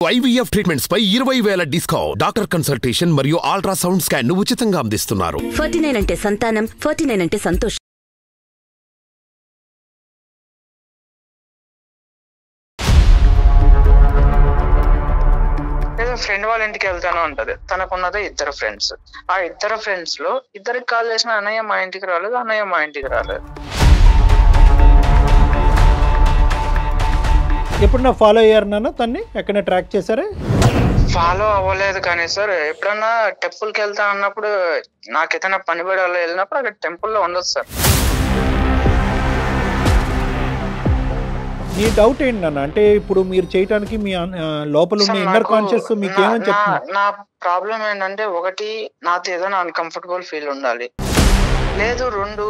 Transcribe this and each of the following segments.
IVF treatments పై 20,000 discount. Doctor consultation మరియు ultrasound scan ను ఉచితంగా అందిస్తున్నారు. 49 అంటే సంతానం, 49 అంటే సంతోషం. ఫ్రెండ్ వాళ్ళ ఇంటికి వెళ్తాను అంటది. తనకున్నదే 2 ఫ్రెండ్స్. ఆ 2 ఫ్రెండ్స్ లో ఇద్దరికి కాల్ చేసిన అన్నయ్య మా ఇంటికి రాలేదు, అన్నయ్య మా ఇంటికి రాలేదు. ఎప్పుడన్నా ఫాలో అయ్యారు నాన్న? తన్ని ఎక్కడ ట్రాక్ చేశారా? ఫాలో అవ్వలేదు కానీ సార్, ఎప్పుడన్నా టెంపుల్కి వెళ్తా అన్నప్పుడు నాకు ఏదైనా పని పడి వెళ్ళినప్పుడు అక్కడ టెంపుల్లో ఉండదు సార్. మీ డౌట్ ఏంటి నాన్న? అంటే ఇప్పుడు మీరు చేయటానికి మీ లోపల ఉన్న ఇన్నర్ కాన్షియస్ మీకు ఏమని చెప్తున్నారు? నా ప్రాబ్లం ఏంటంటే, ఒకటి నాతో ఏదైనా అన్కంఫర్టబుల్ ఫీల్ ఉండాలి, లేదు 2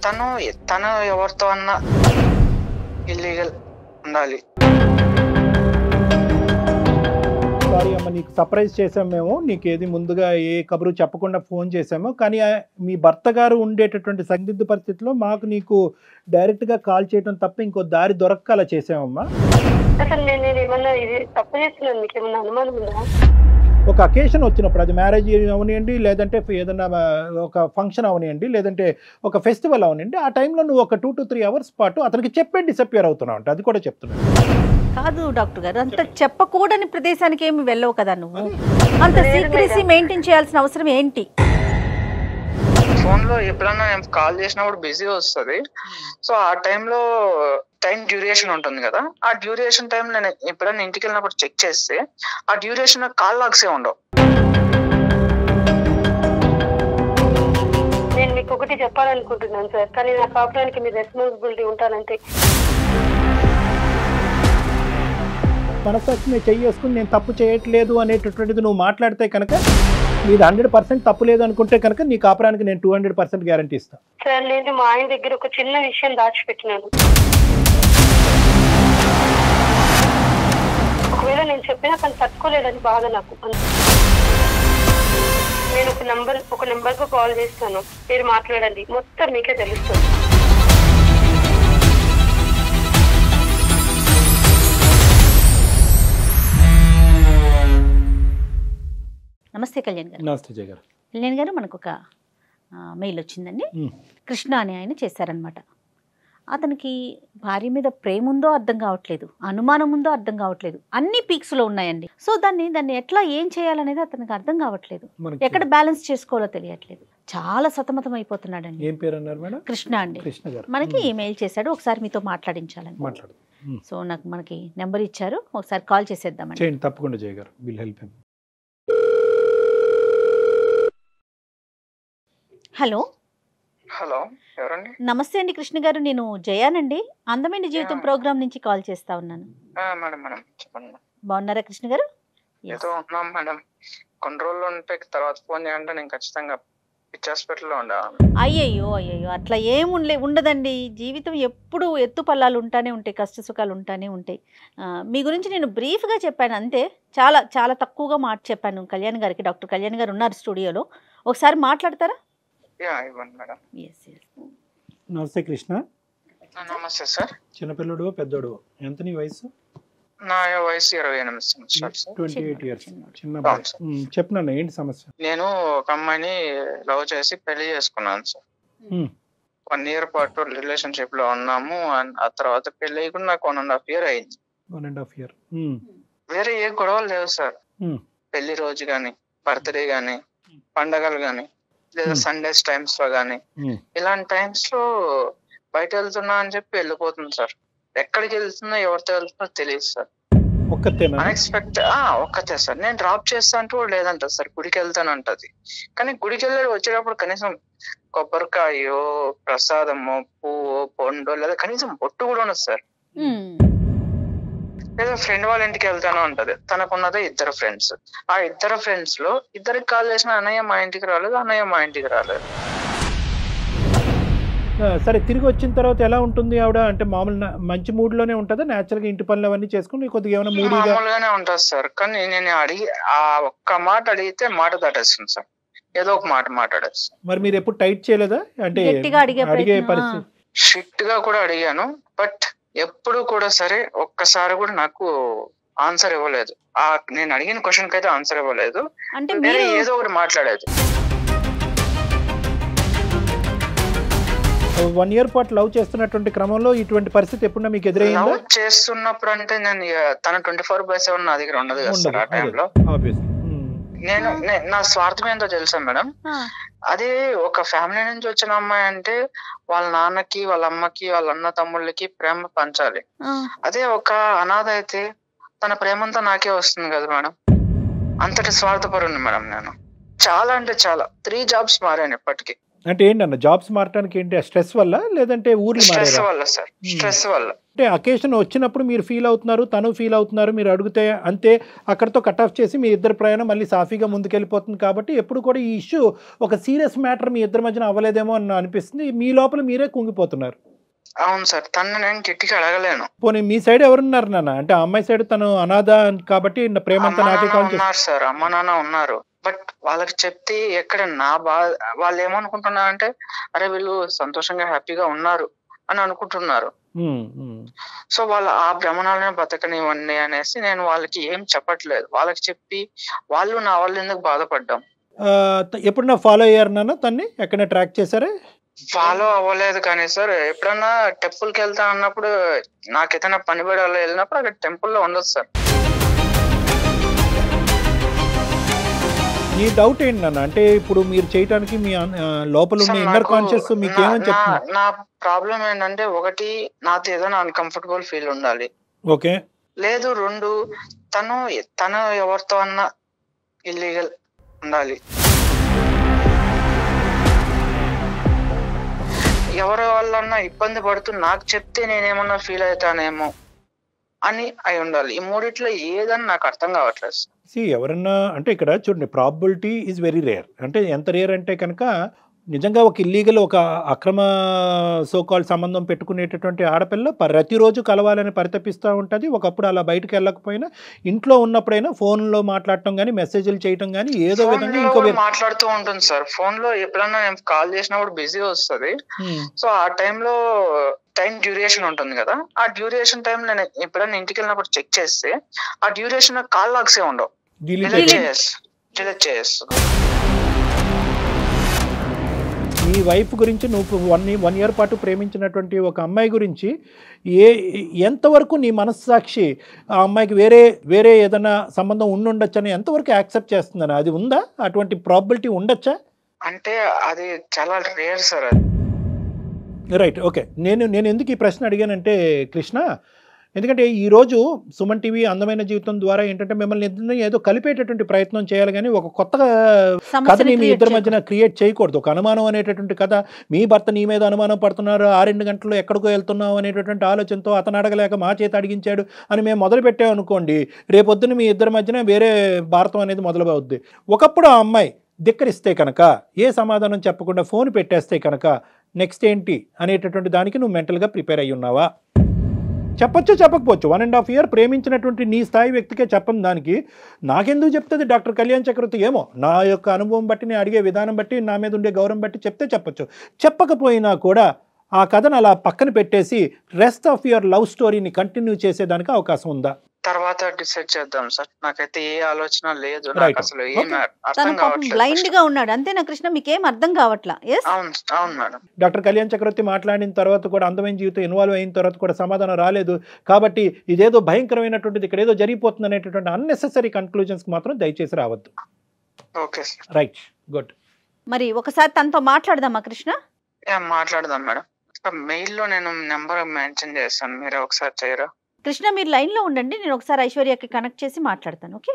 తను ఎవరితో అన్నా ఇల్లీగల్ ఉండాలి. సారీ అమ్మ, నీకు సర్ప్రైజ్ చేసాం మేము. నీకు ఏది ముందుగా ఏ కబురు చెప్పకుండా ఫోన్ చేసాము. కానీ మీ భర్త గారు ఉండేటటువంటి సందిగ్ధ పరిస్థితిలో మాకు నీకు డైరెక్ట్గా కాల్ చేయడం తప్ప ఇంకో దారి దొరక్క అలా చేసామమ్మా. ఒక అకేషన్ వచ్చినప్పుడు, అది మ్యారేజ్ అవనివ్వండి, లేదంటే ఏదైనా ఒక ఫంక్షన్ అవనివ్వండి, లేదంటే ఒక ఫెస్టివల్ అవనివ్వండి, ఆ టైంలో నువ్వు ఒక 2 to 3 hours పాటు అతనికి చెప్పే డిసప్పియర్ అవుతున్నావు అంటే అది కూడా చెప్తున్నాను. కాదు డాక్టర్ గారు, అంత చెప్పకూడని ప్రదేశానికి ఏమి వెళ్ళవు కదా నువ్వు. అంత సీక్రెసీ మెయింటైన్ చేయాల్సిన అవసరం ఏంటి? ఫోన్ లో ఎప్పుడన్నా నేను కాల్ చేసినప్పుడు బిజీ వస్తుంది. సో ఆ టైంలో టైం డ్యూరేషన్ ఉంటుంది కదా, ఆ డ్యూరేషన్ టైం నేను ఎప్పుడన్నా ఇంటికి వెళ్ళినప్పుడు చెక్ చేస్తే ఆ డ్యూరేషన్ కాల్ లాగ్సే ఉండవు. నేను మీకు ఒకటి చెప్పాలనుకుంటున్నాను సార్, కానీ నా కాపురానికి మీరు రెస్పాన్సిబిలిటీ ఉంటానంటే. మనసాక్షి నేను చేసుకుని నేను తప్పు చేయట్లేదు అనేటటువంటిది నువ్వు మాట్లాడితే కనుక, నీది 100% తప్పు లేదు అనుకుంటే కనుక నీ కాపురానికి నేను 200% గ్యారంటీ ఇస్తాను. సార్, నేను మా ఆయన దగ్గర ఒక చిన్న విషయం దాచిపెట్టినాను. ఒకవేళ నేను చెప్పినా తను తట్టుకోలేదని బాధ నాకు. నేను ఒక నెంబర్ కు కాల్ చేస్తాను, మీరు మాట్లాడండి, మొత్తం మీకే తెలుస్తుంది. నమస్తే కళ్యాణ్ గారు. నమస్తే జయ గారు. కళ్యాణ్ గారు, మనకు ఒక మెయిల్ వచ్చిందండి. కృష్ణ అని ఆయన చేశారనమాట. అతనికి భార్య మీద ప్రేమ ఉందో అర్థం కావట్లేదు, అనుమానం ఉందో అర్థం కావట్లేదు, అన్ని పీక్స్లో ఉన్నాయండి. సో దాన్ని ఎట్లా ఏం చేయాలనేది అతనికి అర్థం కావట్లేదు, ఎక్కడ బ్యాలెన్స్ చేసుకోవాలో తెలియట్లేదు, చాలా సతమతం అయిపోతున్నాడండి. ఏం పేరు అన్నారు మేడం? కృష్ణ అండి. కృష్ణ గారు మనకి ఈమెయిల్ చేశాడు, ఒకసారి మీతో మాట్లాడించాలని. సో మనకి నెంబర్ ఇచ్చారు, ఒకసారి కాల్ చేసేద్దామండి. చేయండి తప్పకుండా జయ గారు, will help him. Hello hello, ఎవరండి? నమస్తే అండి కృష్ణ గారు, నేను జయానండి, అందమైన జీవితం ప్రోగ్రామ్ నుంచి కాల్ చేస్తా ఉన్నాను. మేడం చెప్పండి. బాగున్నారా కృష్ణ గారు? ఏదో ఉన్నాం మేడం, కొన్ని రోజులు ఉంటే తర్వాత ఫోన్ చేయాలంటే నేను ఖచ్చితంగా పిచ్చి హాస్పిటల్లో ఉండాలి. అయ్యయ్యో అట్లా ఏం ఉండదండి. జీవితం ఎప్పుడు ఎత్తు పల్లాలు ఉంటానే ఉంటాయి, కష్ట సుఖాలు ఉంటానే ఉంటాయి. మీ గురించి నేను బ్రీఫ్గా చెప్పాను అంతే, చాలా చాలా తక్కువగా మాట చెప్పాను కళ్యాణ్ గారికి. డాక్టర్ కళ్యాణ్ గారు ఉన్నారు స్టూడియోలో, ఒకసారి మాట్లాడతారా? ఇవ్వండి మేడం. నమస్తే కృష్ణ. నమస్తే సార్. చిన్నపిల్లడు పెద్దోడు ఎంత నీ వయసు? నా వయసు 28 సంవత్సరాలు సార్. 28 years. చిన్న చెప్పినా ఏంటి సమస్య? నేను ఒక అమ్మాయిని లవ్ చేసి పెళ్లి చేసుకున్నాను సార్. 1 year పాటు రిలేషన్షిప్ లో ఉన్నాము. ఆ తర్వాత పెళ్లి కూడా నాకు 1.5 year అయింది. 1.5 year. వేరే ఏ గొడవలు లేవు సార్. పెళ్లి రోజు గాని, బర్త్డే గాని, పండగలు గాని, లేదా సండేస్ టైమ్స్ లో గాని, ఇలాంటి టైమ్స్ లో బయట వెళ్తున్నా అని చెప్పి వెళ్ళిపోతుంది సార్. ఎక్కడికి వెళ్తున్నా, ఎవరితో వెళ్తున్నా తెలియదు సార్. అన్ఎక్స్పెక్టెడ్ ఒక్కతే సార్. నేను డ్రాప్ చేస్తా అంటూ కూడా లేదంట సార్, గుడికి వెళ్తాను అంటది. కానీ గుడికి వెళ్ళి వచ్చేటప్పుడు కనీసం కొబ్బరికాయో, ప్రసాదమో, పువ్వు, పండు, లేదా కనీసం బొట్టు కూడా ఉండదు సార్. లేదా ఫ్రెండ్ వాళ్ళ ఇంటికి వెళ్తాను అంటది. తనకున్నదే 2 ఫ్రెండ్స్. ఆ 2 ఫ్రెండ్స్ లో ఇద్దరికి కాల్ చేసిన అన్నయ్య మా ఇంటికి రాలేదు, అన్నయ్య మా ఇంటికి రాలేదు. సరే, తిరిగి వచ్చిన తర్వాత ఎలా ఉంటుంది ఆవిడ? అంటే మామూలు మంచి మూడ్ లోనే ఉంటుందా? నేచురల్ గా ఇంటి పనులు అవన్నీ చేసుకుని కొద్దిగా ఏమైనా మామూలుగానే ఉంటుంది సార్. కానీ నేను ఆ ఒక్క మాట అడిగితే మాట దాటేస్తుంది సార్, ఏదో ఒక మాట మాట్లాడేస్తుంది. మరి మీరు ఎప్పుడు టైట్ చేయలేదా? అంటే అడిగే పరిస్థితి? స్ట్రిక్ట్ గా కూడా అడిగాను, బట్ ఎప్పుడు కూడా సరే ఒక్కసారి కూడా నాకు ఆన్సర్ ఇవ్వలేదు. నేను అడిగిన క్వశ్చన్ కి అయితే ఆన్సర్ ఇవ్వలేదు. అంటే వేరే ఏదో ఒకటి మాట్లాడేది. 1 year పాటు లవ్ చేస్తున్నటువంటి క్రమంలో ఇటువంటి పరిస్థితి ఎప్పుడన్నా మీకు ఎదురైందా? లవ్ చేస్తున్నప్పుడు అంటే నేను తన 24/7 నా దగ్గర ఉండదు కదా సార్. ఆ టైంలో నేను నా స్వార్థం ఏంటో తెలుసా మేడం, అదే ఒక ఫ్యామిలీ నుంచి వచ్చిన అమ్మాయి అంటే వాళ్ళ నాన్నకి, వాళ్ళ అమ్మకి, వాళ్ళ అన్న తమ్ముళ్ళకి ప్రేమ పంచాలి. అదే ఒక అనాథ అయితే తన ప్రేమంతా నాకే వస్తుంది కదా మేడం. అంతటి స్వార్థపరుని మేడం నేను. చాలా అంటే చాలా 3 jobs మారాను ఇప్పటికి. అంటే ఏంటన్న జాబ్స్ మారడానికి ఏంటి? స్ట్రెస్ వల్ల లేదంటే ఊర్లు స్ట్రెస్ వల్ల సార్, స్ట్రెస్ వల్ల. అంటే అకేషన్ వచ్చినప్పుడు మీరు ఫీల్ అవుతున్నారు, తను ఫీల్ అవుతున్నారు, మీరు అడిగితే అంతే అక్కడతో కట్ ఆఫ్ చేసి మీ ఇద్దరు ప్రయాణం మళ్ళీ సాఫీగా ముందుకెళ్ళిపోతుంది. కాబట్టి ఎప్పుడు కూడా ఈ ఇష్యూ ఒక సీరియస్ మ్యాటర్ మీ ఇద్దరి మధ్యన అవ్వలేదేమో అని అనిపిస్తుంది. మీ లోపల మీరే కుంగిపోతున్నారు. అవును సార్, తను నేను గట్టిగా అడగలేను. పోనీ మీ సైడ్ ఎవరున్నారు నాన్న? అంటే అమ్మాయి సైడ్ తను అనాథ కాబట్టి ప్రేమంతా నాకే కాల్ ఉన్నారు సార్, అమ్మ నాన్న ఉన్నారు. బట్ వాళ్ళకి చెప్తే ఎక్కడ నా వాళ్ళు ఏమనుకుంటున్నారంటే అరే వీళ్ళు సంతోషంగా హ్యాపీగా ఉన్నారు అని అనుకుంటున్నారు. సో వాళ్ళు ఆ భ్రమణాలను బతకనివ్వండి అనేసి నేను వాళ్ళకి ఏం చెప్పట్లేదు. వాళ్ళకి చెప్పి వాళ్ళు నా వాళ్ళు ఎందుకు బాధపడ్డాం. ఎప్పుడన్నా ఫాలో అయ్యారు నాన్న తన్ని? ఎక్కడైనా ట్రాక్ చేశారా? ఫాలో అవ్వలేదు కానీ సార్, ఎప్పుడన్నా టెంపుల్ కి వెళ్తా అన్నప్పుడు నాకు ఏదైనా పని పడి వెళ్ళినప్పుడు అక్కడ టెంపుల్లో ఉండదు సార్. ఈ డౌట్ ఏంటి నాన్న? అంటే ఇప్పుడు మీరు చేయడానికి మీ లోపల ఉన్న ఇన్నర్ కాన్షియస్ మీకు ఏమని చెప్తున్నా? నా ప్రాబ్లం ఏంటంటే, ఒకటి నాతో ఏదైనా అన్కంఫర్టబుల్ ఫీల్ ఉండాలి. ఓకే. లేదు 2 తను ఎవరితో అన్నా ఇల్లీగల్ ఉండాలి. ఎవరి వల్లన్నా ఇబ్బంది పడుతూ నాకు చెప్తే నేనేమన్నా ఫీల్ అవుతానేమో అని అయి ఉండాలి. ఈ మూడిట్లో ఏదని నాకు అర్థం కావట్లేదు. ఎవరన్నా అంటే ఇక్కడ చూడండి, ప్రాబబిలిటీ ఈజ్ వెరీ రేర్. అంటే ఎంత రేర్ అంటే కనుక నిజంగా ఒక ఇల్లీగల్, ఒక అక్రమ సోకాల్ సంబంధం పెట్టుకునేటటువంటి ఆడపిల్ల ప్రతిరోజు కలవాలని పరితపిస్తూ ఉంటుంది. ఒకప్పుడు అలా బయటకు వెళ్ళకపోయినా ఇంట్లో ఉన్నప్పుడైనా ఫోన్లో మాట్లాడటం కానీ, మెసేజ్లు చేయటం కానీ, ఏదో విధంగా ఇంకో మాట్లాడుతూ ఉంటుంది సార్. ఫోన్ లో ఎప్పుడన్నా నేను కాల్ చేసినప్పుడు బిజీ వస్తుంది. సో ఆ టైంలో టైం డ్యూరేషన్ ఉంటుంది కదా, ఆ డ్యూరేషన్ టైం నేను ఎప్పుడైనా ఇంటికి వెళ్ళినప్పుడు చెక్ చేస్తే ఆ డ్యూరేషన్ కాల్ లాగ్సే ఉండవు, డిలీట్ చేస్తాను. నీ వైఫ్ గురించి నువ్వు 1 year పాటు ప్రేమించినటువంటి ఒక అమ్మాయి గురించి ఎంతవరకు నీ మనస్సాక్షి ఆ అమ్మాయికి వేరే ఏదైనా సంబంధం ఉండుండొచ్చని ఎంతవరకు యాక్సెప్ట్ చేస్తుందని? అది ఉందా? అటువంటి ప్రాబబిలిటీ ఉండొచ్చా? అంటే అది చాలా రేర్ సార్. Right, okay. నేను ఎందుకు ఈ ప్రశ్న అడిగానంటే కృష్ణ, ఎందుకంటే ఈరోజు సుమన్ టీవీ అందమైన జీవితం ద్వారా ఏంటంటే మిమ్మల్ని ఏదో కలిపేటటువంటి ప్రయత్నం చేయాలి, కానీ ఒక కొత్త కథని మీ ఇద్దరి మధ్యన క్రియేట్ చేయకూడదు. ఒక అనుమానం అనేటటువంటి కథ, మీ భర్త నీ మీద అనుమానం పడుతున్నారు, 6 గంటల్లో ఎక్కడికో వెళ్తున్నావు అనేటటువంటి ఆలోచనతో అతను అడగలేక మా చేత అడిగించాడు అని మేము మొదలు పెట్టామనుకోండి, రేపొద్దున మీ ఇద్దరి మధ్యన వేరే భారతం అనేది మొదలవుద్ది. ఒకప్పుడు ఆ అమ్మాయి ధిక్కరిస్తే కనుక, ఏ సమాధానం చెప్పకుండా ఫోన్ పెట్టేస్తే కనుక నెక్స్ట్ ఏంటి అనేటటువంటి దానికి నువ్వు మెంటల్గా ప్రిపేర్ అయ్యి ఉన్నావా? చెప్పొచ్చు, చెప్పకపోవచ్చు. 1.5 year ప్రేమించినటువంటి నీ స్థాయి వ్యక్తికే చెప్పని దానికి నాకెందుకు చెప్తుంది డాక్టర్ కళ్యాణ్ చక్రవర్తి? ఏమో నా యొక్క అనుభవం బట్టి, నేను అడిగే విధానం బట్టి, నా మీద ఉండే గౌరవం బట్టి చెప్తే చెప్పొచ్చు. చెప్పకపోయినా కూడా ఆ కథను అలా పక్కన పెట్టేసి రెస్ట్ ఆఫ్ యువర్ లవ్ స్టోరీని కంటిన్యూ చేసేదానికి అవకాశం ఉందా? తర్వాత డిసైడ్ చేద్దాం సార్. నాకైతే ఏ ఆలోచన లేదు, నాకు అసలు ఏం అర్థం కావట్లేదు. బ్లైండ్ గా ఉన్నాడు అంతేనా కృష్ణ? మీకేం అర్థం కావట్లా? అవును మేడం. డాక్టర్ కళ్యాణ్ చక్రవర్తి మాట్లాడిన తర్వాత కూడా, అందమైన జీవితం ఇన్వాల్వ్ అయిన తర్వాత కూడా సమాధానం రాలేదు కాబట్టి ఇదేదో భయంకరమైనటువంటిది, ఇక్కడ ఏదో జరిగిపోతుంది అనేటటువంటి అన్నెసెసరీ కన్క్లూజన్స్ మాత్రం దయచేసి రావద్దు. Okay right, good. మరి ఒకసారి తనతో మాట్లాడదామా కృష్ణ? మాట్లాడదాం మేడం. మెయిల్లో నేను నెంబర్ మెన్షన్ చేస్తాను, మీరే ఒకసారి చేయరా? కృష్ణ మీరు లైన్ లో ఉండండి, నేను ఒకసారి ఐశ్వర్యకి కనెక్ట్ చేసి మాట్లాడతాను. ఓకే.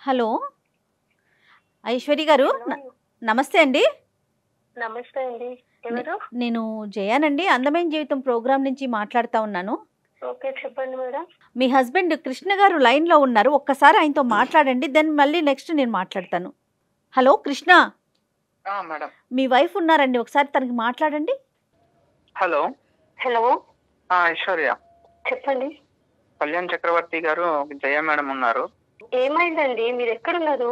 హలో ఐశ్వర్య గారు, నమస్తే అండి. నమస్తే అండి. ఎవరు? నేను జయానండి, అందమైన జీవితం ప్రోగ్రామ్ నుంచి మాట్లాడుతా ఉన్నాను. ఓకే చెప్పండి మేడం. మీ హస్బెండ్ కృష్ణ గారు లైన్ లో ఉన్నారు, ఒక్కసారి ఆయనతో మాట్లాడండి, దెన్ మళ్ళీ నెక్స్ట్ నేను మాట్లాడతాను. హలో కృష్ణ, మేడం మీ వైఫ్ ఉన్నారండి, ఒకసారి తనకి మాట్లాడండి. హలో. హలో ఐశ్వర్య చెప్పండి. కళ్యాణ్ చక్రవర్తి గారు, జయ మేడం ఉన్నారు. ఏమైందండి? మీరు ఎక్కడున్నారు?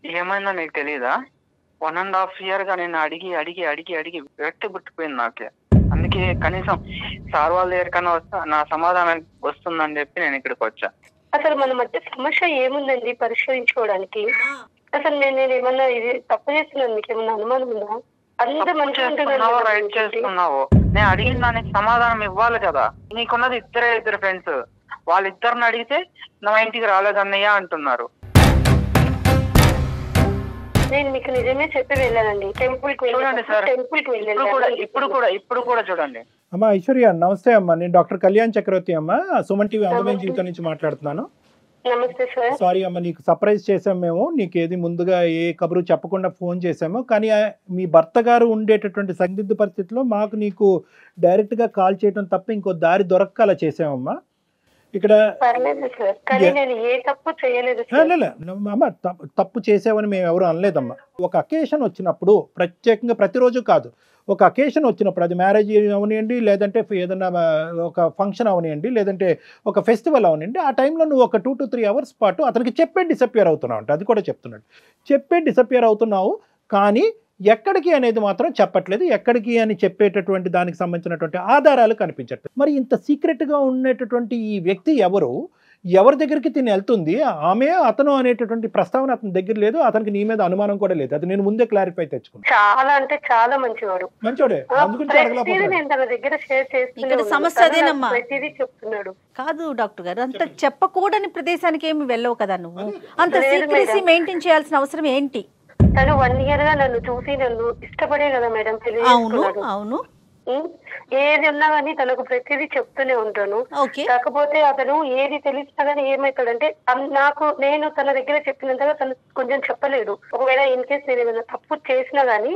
ఏమైందో నీకు తెలీదా? 1.5 year గా నేను అడిగి విరక్తి పుట్టిపోయింది నాకే. దానికి కనీసం సార్ వాళ్ళ దగ్గరికన్నా వస్తా నా సమాధానం వస్తుందని చెప్పి నేను ఇక్కడికి వచ్చా. అసలు మన మధ్య సమస్య ఏముందండి పరిష్కరించుకోవడానికి? అసలు నేను ఏమన్నా ఇది తప్పు చేస్తున్నాను, మీకు ఏమన్నా అనుమానం ఉందా? అంత మంచిగా రైట్ చేస్తున్నావు. నేను అడిగిన దానికి సమాధానం ఇవ్వాలి కదా. నీకున్నది ఇద్దరు ఫ్రెండ్స్, వాళ్ళిద్దరిని అడిగితే నా ఇంటికి రాలేదన్నయ్య అంటున్నారు. నేను మీకు నిజమే చెప్పి వెళ్ళానండి, టెంపుల్ కి వెళ్ళండి సార్, టెంపుల్ కి వెళ్ళాను. ఇప్పుడు కూడా చూడండి. అమ్మా ఐశ్వర్య నమస్తే అమ్మా, నేను డాక్టర్ కళ్యాణ్ చక్రవర్తి అమ్మా, సుమన్ టీవీ అందమైన జీవితం నుంచి మాట్లాడుతున్నాను. నమస్తే సార్. సారీ అమ్మ, నీకు సర్ప్రైజ్ చేసాం మేము, నీకు ఏది ముందుగా ఏ కబురు చెప్పకుండా ఫోన్ చేసాము. కానీ మీ భర్త గారు ఉండేటటువంటి సందిగ్ధ పరిస్థితిలో మాకు నీకు డైరెక్ట్గా కాల్ చేయడం తప్ప ఇంకో దారి దొరక్క అలా చేసామమ్మా. ఇక్కడ అమ్మ తప్పు చేసావని మేము ఎవరు అనలేదమ్మా. ఒక అకేషన్ వచ్చినప్పుడు, ప్రత్యేకంగా ప్రతిరోజు కాదు, ఒక అకేషన్ వచ్చినప్పుడు, అది మ్యారేజ్ అవనివ్వండి, లేదంటే ఏదైనా ఒక ఫంక్షన్ అవనివ్వండి, లేదంటే ఒక ఫెస్టివల్ అవనివ్వండి, ఆ టైంలో నువ్వు ఒక 2 to 3 hours పాటు అతనికి చెప్పే డిసప్పియర్ అవుతున్నావు అంటే, అది కూడా చెప్తున్నాడు, చెప్పే డిసప్పియర్ అవుతున్నావు. కానీ ఎక్కడికి అనేది మాత్రం చెప్పట్లేదు. ఎక్కడికి అని చెప్పేటటువంటి దానికి సంబంధించినటువంటి ఆధారాలు కనిపించట్లేదు. మరి ఇంత సీక్రెట్గా ఉండేటటువంటి ఈ వ్యక్తి ఎవరి దగ్గరికి తిని వెళ్తుంది, ఆమె అతను అనేటటువంటి ప్రస్తావన అతని దగ్గర లేదు. అతనికి నీ మీద అనుమానం కూడా లేదు. అది నేను ముందే క్లారిఫై తెచ్చుకున్నాను. చాలా అంటే చాలా మంచివాడు, మంచోడే. సమస్య అదేనమ్మా కాదు డాక్టర్ గారు, అంత చెప్పకూడని ప్రదేశానికి ఏమి వెళ్ళవు కదా నువ్వు. అంత సీక్రెసీ మెయింటైన్ చేయాల్సిన అవసరం ఏంటి? తను 1 year గా నన్ను చూసి నన్ను ఇష్టపడే కదా మేడం పెళ్లి. అవును, ఏది ఉన్నా గానీ తనకు ప్రతిదీ చెప్తూనే ఉంటాను. కాకపోతే అతను ఏది తెలిసినా గానీ ఏమైతాడంటే, నేను తన దగ్గర చెప్పినంతగా తను కొంచెం చెప్పలేడు. ఒకవేళ ఇన్ కేస్ నేను ఏమైనా తప్పు చేసినా గానీ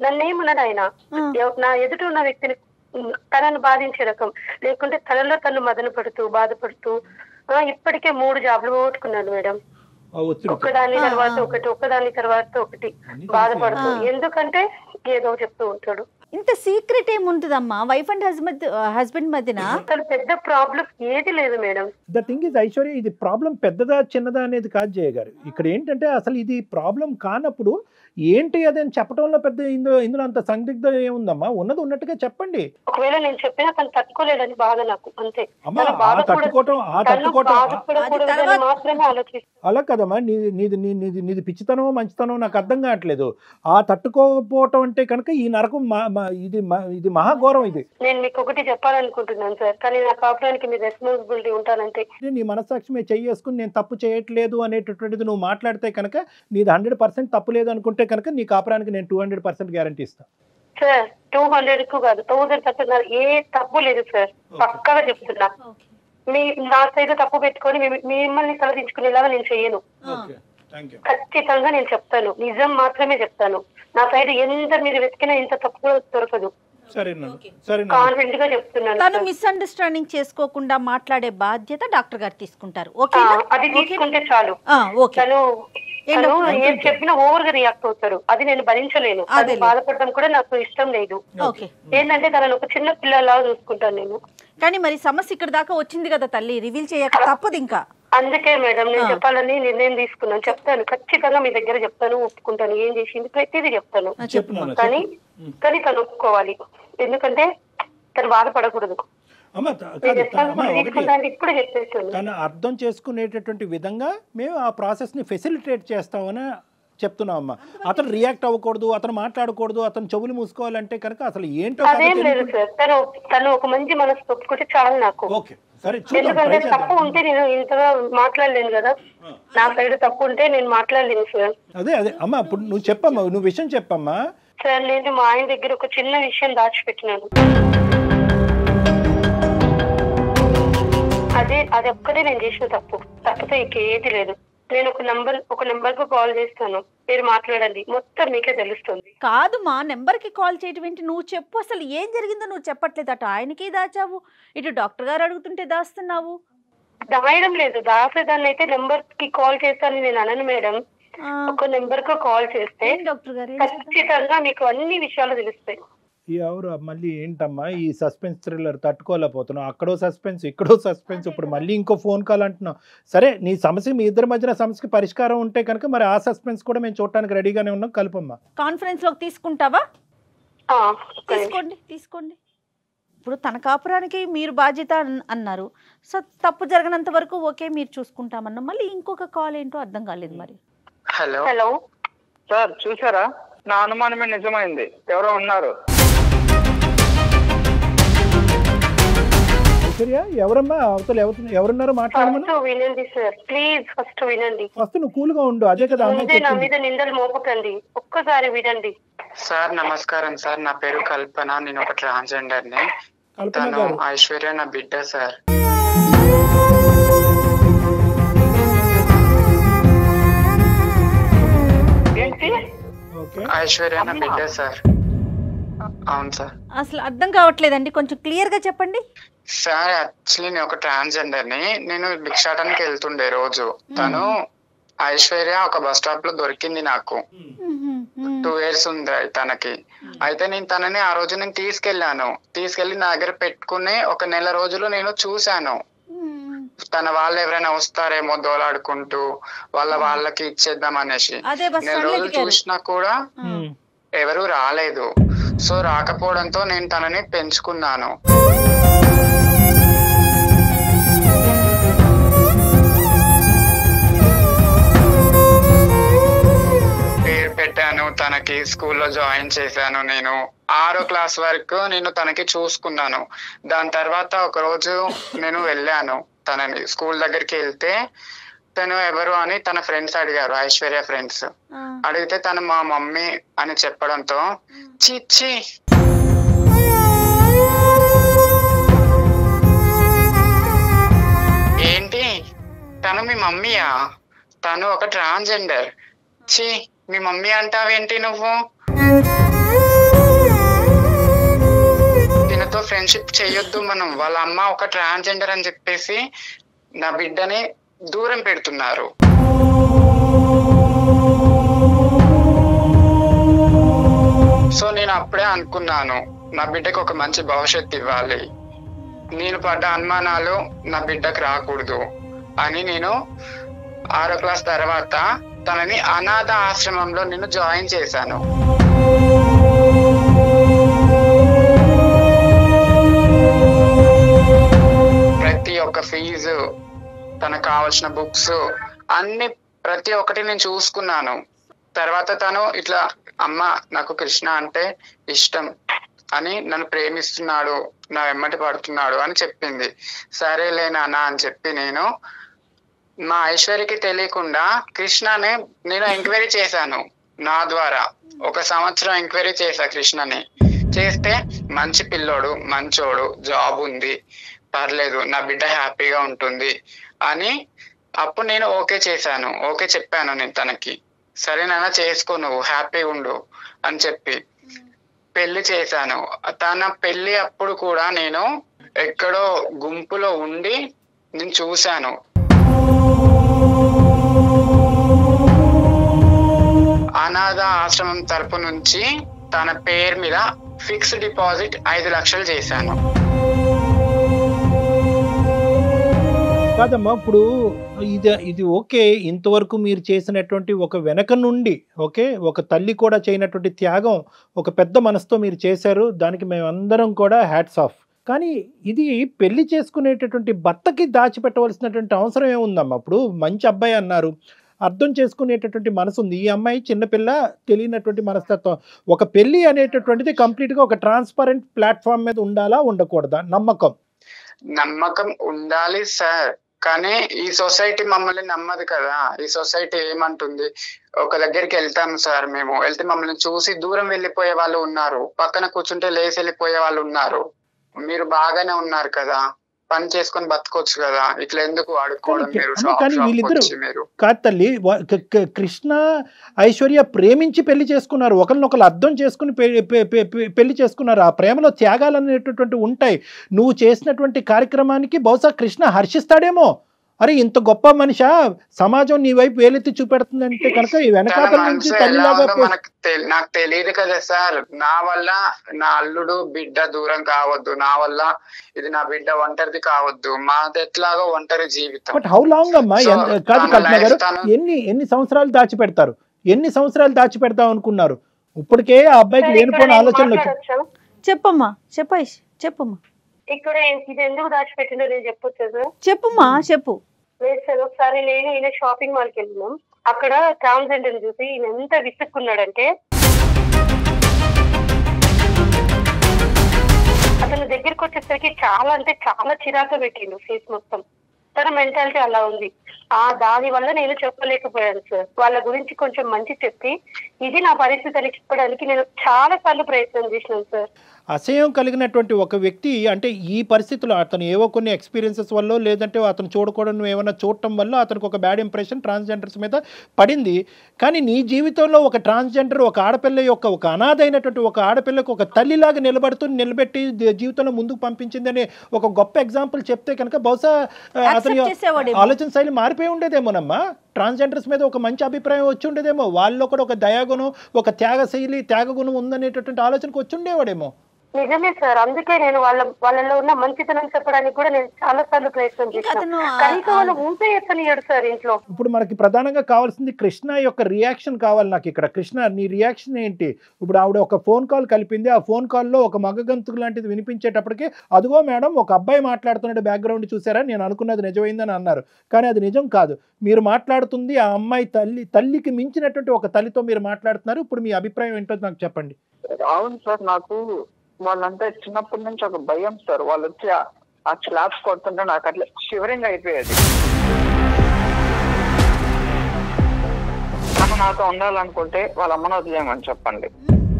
నన్నేమన్నాడు ఆయన, నా ఎదుట ఉన్న వ్యక్తిని తనను బాధించే రకం, లేకుంటే తనలో తను మదన పడుతూ బాధపడుతూ ఇప్పటికే 3 jobs పోగొట్టుకున్నాడు మేడం. ఒకదాని తర్వాత ఒకటి బాధపడుతూ, ఎందుకంటే ఏదో చెప్తూ ఉంటాడు. ఇంత సీక్రెట్ ఏముంటుందమ్మా వైఫ్ అండ్ హస్బెండ్ మధ్యన? పెద్ద ప్రాబ్లం ఏది లేదు madam. The thing is Aishwarya, ఇది ప్రాబ్లం పెద్దదా చిన్నదా అనేది కాదు జయ గారు. ఇక్కడ ఏంటంటే అసలు ఇది ప్రాబ్లం కానప్పుడు ఏంటి అది అని చెప్పడంలో పెద్ద ఇందులో అంత సందిగ్ధం ఏముందమ్మా? ఉన్నది ఉన్నట్టుగా చెప్పండి. ఒకవేళ నేను చెప్పినా తను తట్టుకోలేదని బాధ నాకు, అంతే. అలా కదమ్మా, నీది పిచ్చితనమో మంచితనమో నాకు అర్థం కావట్లేదు. ఆ తట్టుకోకపోవటం అంటే కనుక ఈ నరకం ఇది మహాఘోరం. ఇది నేను మీకు ఒకటి చెప్పాలనుకుంటున్నాను సార్, కానీ నా కాపురానికి మీ రెస్పాన్సిబిలిటీ ఉంటానంటే. నీ మనస్సాక్షి మీద చెయ్యేసుకుని నేను తప్పు చేయట్లేదు అనేటటువంటిది నువ్వు మాట్లాడితే కనుక నీది 100% తప్పు లేదు అనుకుంటే కనుక నీ కాపురానికి నేను 200% గ్యారంటీ ఇస్తాను సార్. 200 కాదు, 1000% ఏ తప్పు లేదు సార్, పక్కాగా చెప్తున్నా. నా సైడ్ తప్పు పెట్టుకొని మిమ్మల్ని సలదించుకునేలాగా నేను చెయ్యను. ఖచ్చితంగా నేను చెప్తాను, నిజం మాత్రమే చెప్తాను. నా సైడ్ ఎంత మీరు వెతికినా ఇంత తప్పు కూడా దొరకదు. కాన్ఫిడెంట్ గా చెప్తున్నాను. తను మిస్అండర్స్టాండింగ్ చేసుకోకుండా మాట్లాడే బాధ్యత డాక్టర్ గారు తీసుకుంటారు. అది తీసుకుంటే చాలు. తను ఏం చెప్పినా ఓవర్ గా రియాక్ట్ అవుతారు, అది నేను భరించలేను. అది బాధపడడం కూడా నాకు ఇష్టం లేదు. ఏంటంటే తనను ఒక చిన్న పిల్లలా చూసుకుంటాను నేను. కానీ మరి సమస్య ఇక్కడ దాకా వచ్చింది కదా తల్లి, రివీల్ చేయక తప్పదు. ఇంకా అందుకే మేడం నేను చెప్పాలని నిర్ణయం తీసుకున్నాను. చెప్తాను, ఖచ్చితంగా మీ దగ్గర చెప్తాను, ఒప్పుకుంటాను, ఏం చేసింది ప్రతిదీ చెప్తాను. కానీ తను ఒప్పుకోవాలి, ఎందుకంటే తను బాధపడకూడదు. తను అర్థం చేసుకునేటటువంటి విధంగా మేము ఆ ప్రాసెస్ ని ఫెసిలిటేట్ చేస్తామని చెప్తున్నాం అమ్మా. అతను రియాక్ట్ అవ్వకూడదు, అతను మాట్లాడకూడదు, అతను చెవులు మూసుకోవాలంటే కనుక అసలు ఏంటో అదేం లేదు సార్. తను ఒక మంచి మనసు ఒప్పుకుంటే చాలు నాకు. ఎందుకంటే తప్పు ఉంటే నేను ఇంతగా మాట్లాడలేను కదా, నా సైడ్ తప్పు ఉంటే నేను మాట్లాడలేను సార్. అదే అమ్మా, ఇప్పుడు నువ్వు చెప్పమ్మా, నువ్వు విషయం చెప్పమ్మా. సార్ నేను మా ఆయన దగ్గర ఒక చిన్న విషయం దాచిపెట్టినాను, అది ఒక్కటే నేను చేసిన తప్పు, తప్పితే ఇంకేది లేదు. నేను ఒక నెంబర్ కు కాల్ చేస్తాను, మీరు మాట్లాడండి, మొత్తం మీకే తెలుస్తుంది. కాదు మా నెంబర్ కి కాల్ చేయడం ఏంటి? నువ్వు చెప్పు, అసలు ఏం జరిగిందో నువ్వు చెప్పట్లేదు. అటు ఆయనకి దాచావు, ఇటు డాక్టర్ గారు అడుగుతుంటే దాస్తున్నావు. దాయడం లేదు, దాసేదాన్ని అయితే నెంబర్ కి కాల్ చేస్తాను నేను అనను మేడం. ఒక నెంబర్ కు కాల్ చేస్తే డాక్టర్ గారు ఖచ్చితంగా మీకు అన్ని విషయాలు తెలుస్తాయి. ఎవరు మళ్ళీ ఏంటమ్మా ఈ సస్పెన్స్ థ్రిల్లర్ తట్టుకోలేకపోతున్నావు? అక్కడో సస్పెన్స్, ఇక్కడో సస్పెన్స్, ఇప్పుడు మళ్ళీ ఇంకో ఫోన్ కాల్ అంటున్నావు. సరే, నీ సమస్య, మీ ఇద్దరి మధ్యన సమస్యకి పరిష్కారం ఉంటే కనుక మరి ఆ సస్పెన్స్ కూడా మేము చూడటానికి రెడీగానే ఉన్నాం. కలుపమ్మా. కాన్ఫరెన్స్ లోకి తీసుకుంటావా? తీసుకోండి. ఇప్పుడు తన కాపురానికి మీరు బాధ్యత అన్నారు. సో తప్పు జరగనంత వరకు ఓకే మీరు చూసుకుంటామన్నా, మళ్ళీ ఇంకొక కాల్ ఏంటో అర్థం కాలేదు మరి. హలో హలో సార్, చూసారా? నా అనుమానమే నిజమైంది. ఎవరో ఉన్నారు. ఎవరమ్మా అవతల ఎవరున్నారో మాట్లాడమని వినండి సార్, ప్లీజ్ ఫస్ట్ వినండి. ఫస్ట్ నువ్వు కూల్ గా ఉండు. అదే కదా నా మీద నిందలు మోపకండి, ఒక్కసారి వినండి. సార్ నమస్కారం సార్, నా పేరు కల్పన, నేను ఒక ట్రాన్స్జెండర్ ని. తను ఐశ్వర్య నా బిడ్డ సార్. ఐశ్వర్య నా బిడ్డ సార్. అవును సార్. అసలు అర్థం కావట్లేదండి, కొంచెం క్లియర్ గా చెప్పండి. సార్ యాక్చువల్లీ నేను ఒక ట్రాన్స్జెండర్ ని. నేను భిక్షాటానికి వెళ్తుండే రోజు. తను ఐశ్వర్య ఒక బస్ స్టాప్ లో దొరికింది నాకు. 2 years ఉంది తనకి. అయితే నేను తనని ఆ రోజు నేను తీసుకెళ్లి నా దగ్గర పెట్టుకుని 1 నెల రోజులు నేను చూశాను. తన వాళ్ళు ఎవరైనా వస్తారేమో దోలాడుకుంటూ వాళ్ళకి ఇచ్చేద్దాం అనేసి. 1 నెల రోజులు చూసినా కూడా ఎవరు రాలేదు. సో రాకపోవడంతో నేను తనని పెంచుకున్నాను. పేరు పెట్టాను తనకి, స్కూల్లో జాయిన్ చేశాను. నేను 6వ క్లాస్ వరకు నేను తనకి చూసుకున్నాను. దాని తర్వాత ఒక రోజు నేను వెళ్ళాను తనని స్కూల్ దగ్గరికి. వెళ్తే తను ఎవరు అని తన ఫ్రెండ్స్ అడిగారు, ఐశ్వర్య ఫ్రెండ్స్. అడిగితే తను మా మమ్మీ అని చెప్పడంతో చిచ్చి ఏంటి తను మీ మమ్మీయా? తను ఒక ట్రాన్స్జెండర్. చి మీ మమ్మీ అంటావేంటి నువ్వు? దీనితో ఫ్రెండ్షిప్ చేయొద్దు మనం. వాళ్ళ అమ్మ ఒక ట్రాన్స్జెండర్ అని చెప్పేసి నా బిడ్డని దూరం పెడుతున్నారు. సో నేను అప్పుడే అనుకున్నాను, నా బిడ్డకు ఒక మంచి భవిష్యత్తు ఇవ్వాలి. నేను పడ్డ అనుమానాలు నా బిడ్డకు రాకూడదు అని నేను 6వ క్లాస్ తర్వాత తనని అనాథ ఆశ్రమంలో నేను జాయిన్ చేశాను. ప్రతి ఒక్క ఫీజు, తనకు కావాల్సిన బుక్స్ అన్ని ప్రతి ఒక్కటి నేను చూసుకున్నాను. తర్వాత తను ఇట్లా అమ్మ నాకు కృష్ణ అంటే ఇష్టం అని, నన్ను ప్రేమిస్తున్నాడు, నా వెంబటి పడుతున్నాడు అని చెప్పింది. సరేలే నాన్న అని చెప్పి నేను మా ఐశ్వర్యకి తెలియకుండా కృష్ణని నేను ఎంక్వైరీ చేశాను. నా ద్వారా 1 సంవత్సరం ఎంక్వైరీ చేశా కృష్ణని. చేస్తే మంచి పిల్లోడు, మంచోడు, జాబ్ ఉంది, పర్లేదు, నా బిడ్డ హ్యాపీగా ఉంటుంది అని అప్పుడు నేను ఓకే చేశాను. ఓకే చెప్పాను నేను తనకి. సరే నాన్న చేసుకో, నువ్వు హ్యాపీగా ఉండు అని చెప్పి పెళ్లి చేశాను. తన పెళ్లి అప్పుడు కూడా నేను ఎక్కడో గుంపులో ఉండి నేను చూశాను. అనాథ ఆశ్రమం తరపు నుంచి తన పేరు మీద ఫిక్స్డ్ డిపాజిట్ 5 లక్షలు చేశాను. కాదమ్మా, ఇప్పుడు ఇది ఓకే. ఇంతవరకు మీరు చేసినటువంటి ఒక వెనక నుండి ఒక తల్లి కూడా చేయనటువంటి త్యాగం ఒక పెద్ద మనసుతో మీరు చేశారు. దానికి మేమందరం కూడా హ్యాట్స్ ఆఫ్. కానీ ఇది పెళ్లి చేసుకునేటటువంటి భర్తకి దాచిపెట్టవలసినటువంటి అవసరం ఏముందమ్మా? ఇప్పుడు మంచి అబ్బాయి అన్నారు, అర్థం చేసుకునేటటువంటి మనసు ఉంది. ఈ అమ్మాయి చిన్నపిల్ల, తెలియనటువంటి మనస్తత్వం. ఒక పెళ్లి అనేటటువంటిది కంప్లీట్గా ఒక ట్రాన్స్పరెంట్ ప్లాట్ఫామ్ మీద ఉండాలా, ఉండకూడదా? నమ్మకం ఉండాలి సార్. కానీ ఈ సొసైటీ మమ్మల్ని నమ్మదు కదా. ఈ సొసైటీ ఏమంటుంది, ఒక దగ్గరికి వెళ్తాం సార్, మేము వెళ్తే మమ్మల్ని చూసి దూరం వెళ్ళిపోయే వాళ్ళు ఉన్నారు, పక్కన కూర్చుంటే లేచి వెళ్ళిపోయే వాళ్ళు ఉన్నారు. మీరు బాగానే ఉన్నారు కదా, పని చేసుకొని బతకొచ్చు కదా, ఇట్లా ఎందుకు అడుక్కోవడం? మీరు కాదు తల్లి, కృష్ణ ఐశ్వర్య ప్రేమించి పెళ్లి చేసుకున్నారు, ఒకరినొకరు అర్థం చేసుకుని పెళ్లి చేసుకున్నారు. ఆ ప్రేమలో త్యాగాలు అనేటటువంటి ఉంటాయి. నువ్వు చేసినటువంటి కార్యక్రమానికి బహుశా కృష్ణ హర్షిస్తాడేమో. అరే ఇంత గొప్ప మనిషా, సమాజం నీ వైపు వేలెత్తి చూపెడుతుందంటే కనుక ఈ వెనకాతల నుంచి తల్లిలాగా. నాకు తెలియదు కదా సార్, నా వల్ల నా అల్లుడు బిడ్డ దూరం కావద్దు, నా వల్ల ఇది నా బిడ్డ ఒంటరిది కావద్దు, మాది ఎట్లాగో ఒంటరి జీవితం. బట్ హౌ లాంగ్ అమ్మా? కాదు కల్పన గారు, ఎన్ని సంవత్సరాలు దాచిపెడతారు? ఎన్ని సంవత్సరాలు దాచిపెడతాం అనుకున్నారు? ఇప్పటికే ఆ అబ్బాయికి లేనిపోయిన ఆలోచనలు. చెప్పమ్మా, చెప్పమ్మా. ఇక్కడ ఇది ఎందుకు దాచిపెట్టిందో నేను చెప్పొచ్చా సార్? చెప్పుమా చెప్పు. లేదు సార్, ఒకసారి నేను ఈయన షాపింగ్ మాల్కి వెళ్ళినాం. అక్కడ ట్రాన్స్జెండర్ చూసి ఈయన ఎంత విసుక్కున్నాడంటే అతను దగ్గరికి వచ్చేసరికి చాలా అంటే చాలా చిరాకు పెట్టిండు ఫేస్ మొత్తం. తన మెంటాలిటీ అలా ఉంది. దాని వల్ల నేను చెప్పలేకపోయాను సార్. వాళ్ళ గురించి కొంచెం మంచి చెప్పి ఇది నా పరిస్థితి అని చెప్పడానికి నేను చాలా సార్లు ప్రయత్నం చేసినాను సార్. అసహ్యం కలిగినటువంటి ఒక వ్యక్తి అంటే ఈ పరిస్థితుల్లో అతను ఏవో కొన్ని ఎక్స్పీరియన్సెస్ వల్ల లేదంటే అతను చూడకూడదు ఏమైనా చూడటం వల్ల అతనికి ఒక బ్యాడ్ ఇంప్రెషన్ ట్రాన్స్జెండర్స్ మీద పడింది. కానీ నీ జీవితంలో ఒక ట్రాన్స్జెండర్ ఒక ఆడపిల్ల యొక్క ఒక అనాథైనటువంటి ఒక ఆడపిల్లకు ఒక తల్లిలాగా నిలబెట్టి జీవితంలో ముందుకు పంపించింది అనే ఒక గొప్ప ఎగ్జాంపుల్ చెప్తే కనుక బహుశా అతని ఆలోచన శైలి మారిపోయి ఉండేదేమోనమ్మా. ట్రాన్స్జెండర్స్ మీద ఒక మంచి అభిప్రాయం వచ్చి ఉండేదేమో. వాళ్ళలో కూడా ఒక దయాగుణం ఒక త్యాగశైలి త్యాగగుణం ఉందనేటటువంటి ఆలోచనకు వచ్చి ఉండేవాడేమో. నిజమే సార్, అందుకే నేను వాళ్ళలో ఉన్న మంచితనం చెప్పడానికి కూడా నేను చాలా సార్లు ప్రయత్నం చేశాను. కనీసం వాళ్ళు ఊపే ఎత్తనియడు సార్ ఇంట్లో. ఇప్పుడు మనకి ప్రధానంగా కావాల్సింది కృష్ణ యొక్క రియాక్షన్ కావాలి నాకు ఇక్కడ. కృష్ణ నీ రియాక్షన్ ఏంటి? ఇప్పుడు ఆవిడ ఒక ఫోన్ కాల్ కలిపింది. ఆ ఫోన్ కాల్లో ఒక మగ గంతుకు లాంటిది వినిపించేటప్పటికి అదిగో మేడం ఒక అబ్బాయి మాట్లాడుతున్నాడు బ్యాక్గ్రౌండ్ చూసారా, నేను అనుకున్నది నిజమైందని అన్నారు. కానీ అది నిజం కాదు. మీరు మాట్లాడుతుంది ఆ అమ్మాయి తల్లికి మించినటువంటి ఒక తల్లితో మీరు మాట్లాడుతున్నారు. ఇప్పుడు మీ అభిప్రాయం ఏంటో నాకు చెప్పండి. అవును సార్, నాకు వాళ్ళంతా చిన్నప్పటి నుంచి ఒక భయం సార్. వాళ్ళు వచ్చి ఆ స్లాబ్స్ కొడుతుంటే నాకు అట్లా షివరింగ్ అయిపోయేది. తను నాతో ఉండాలనుకుంటే వాళ్ళ అమ్మను వదిలేయమని చెప్పండి,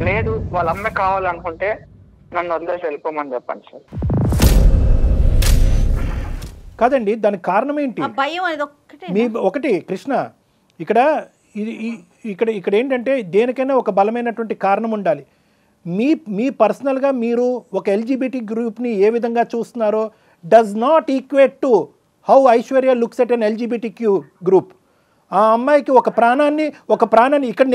లేదు వాళ్ళ అమ్మ కావాలనుకుంటే నన్ను వదిలేసి వెళ్ళిపోమని చెప్పండి సార్. కాదండి, దానికి కారణం ఏంటి? మీ ఒకటి కృష్ణ ఇక్కడ ఇక్కడ ఏంటంటే దేనికైనా ఒక బలమైనటువంటి కారణం ఉండాలి. మీ పర్సనల్గా మీరు ఒక ఎల్జీబీటీ గ్రూప్ని ఏ విధంగా చూస్తున్నారో does not equate to how Aishwarya looks at an LGBTQ group. ఆ అమ్మాయికి ఒక ప్రాణాన్ని ఇక్కడ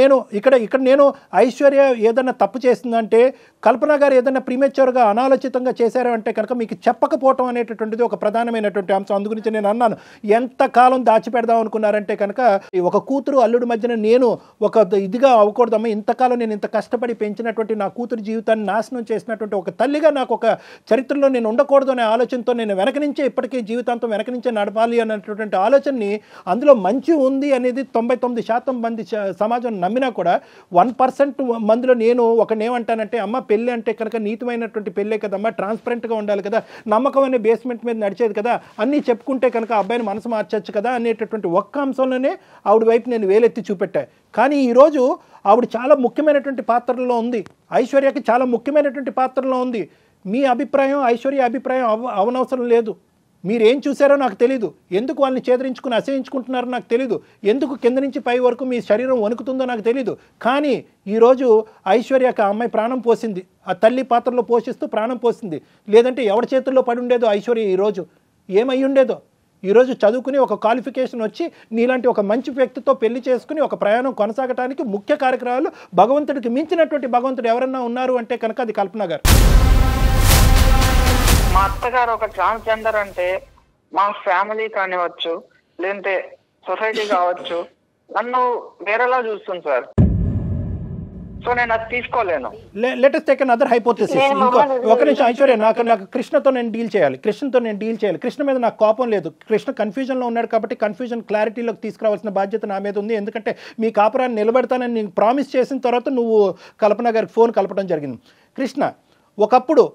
నేను ఐశ్వర్య ఏదైనా తప్పు చేసిందంటే కల్పన గారు ఏదైనా ప్రీమెచ్యూర్గా అనాలోచితంగా చేశారు అంటే కనుక మీకు చెప్పకపోవటం అనేటటువంటిది ఒక ప్రధానమైనటువంటి అంశం. అందుగురించి నేను అన్నాను, ఎంతకాలం దాచిపెడదాం అనుకున్నారంటే కనుక ఒక కూతురు అల్లుడి మధ్యన నేను ఒక ఇదిగా అవ్వకూడదమ్మా. ఇంతకాలం నేను ఇంత కష్టపడి పెంచినటువంటి నా కూతురు జీవితాన్ని నాశనం చేసినటువంటి ఒక తల్లిగా నాకు ఒక చరిత్రలో నేను ఉండకూడదు అనే ఆలోచనతో నేను వెనక నుంచే ఇప్పటికీ జీవితాంతం వెనక నుంచే నడపాలి అనేటటువంటి ఆలోచనని, అందులో మంచి ఉంది అనేది 99% మంది సమాజం నమ్మినా కూడా 1% మందిలో నేను ఒకనేమంటానంటే అమ్మ పెళ్ళి అంటే కనుక నీతిమైనటువంటి పెళ్ళే కదమ్మా, ట్రాన్స్పరెంట్గా ఉండాలి కదా, నమ్మకం అనే బేస్మెంట్ మీద నడిచేది కదా, అన్నీ చెప్పుకుంటే కనుక అబ్బాయిని మనసు మార్చచ్చు కదా అనేటటువంటి ఒక్క అంశంలోనే ఆవిడ వైపు నేను వేలెత్తి చూపెట్టా. కానీ ఈరోజు ఆవిడ చాలా ముఖ్యమైనటువంటి పాత్రలో ఉంది. ఐశ్వర్యకి చాలా ముఖ్యమైనటువంటి పాత్రలో ఉంది. మీ అభిప్రాయం ఐశ్వర్య అభిప్రాయం అవనవసరం లేదు. మీరేం చూసారో నాకు తెలీదు. ఎందుకు వాళ్ళని చేదరించుకుని అసహించుకుంటున్నారో నాకు తెలీదు. ఎందుకు కింద నుంచి పై వరకు మీ శరీరం వణుకుతుందో నాకు తెలీదు. కానీ ఈరోజు ఐశ్వర్యకి ఆ అమ్మాయి ప్రాణం పోసింది, ఆ తల్లి పాత్రలో పోషిస్తూ ప్రాణం పోసింది. లేదంటే ఎవరి చేతుల్లో పడి ఉండేదో ఐశ్వర్య ఈరోజు ఏమై ఉండేదో. ఈరోజు చదువుకుని ఒక క్వాలిఫికేషన్ వచ్చి నీలాంటి ఒక మంచి వ్యక్తితో పెళ్లి చేసుకుని ఒక ప్రయాణం కొనసాగటానికి ముఖ్య కార్యక్రమాలు భగవంతుడికి మించినటువంటి భగవంతుడు ఎవరన్నా ఉన్నారు అంటే కనుక అది కల్పన గారు. మా అత్తగారు ఒక ట్రాన్స్జెండర్ అంటే మా ఫ్యామిలీ కానివచ్చు, లేదంటే సొసైటీ కావచ్చు, నన్ను వేరేలా చూస్తుంది సార్. సో నేను అది తీసుకోలేను. Let us take another hypothesis. ఒక నిమిషం ఐశ్వర్య, నాకు కృష్ణతో నేను డీల్ చేయాలి. కృష్ణ మీద నాకు కోపం లేదు. కృష్ణ కన్ఫ్యూజన్లో ఉన్నాడు కాబట్టి కన్ఫ్యూజన్ క్లారిటీలోకి తీసుకురావాల్సిన బాధ్యత నా మీద ఉంది. ఎందుకంటే మీ కాపురాన్ని నిలబెడతానని నేను ప్రామిస్ చేసిన తర్వాత నువ్వు కల్పన గారికి ఫోన్ కలపడం జరిగింది. కృష్ణ, ఒకప్పుడు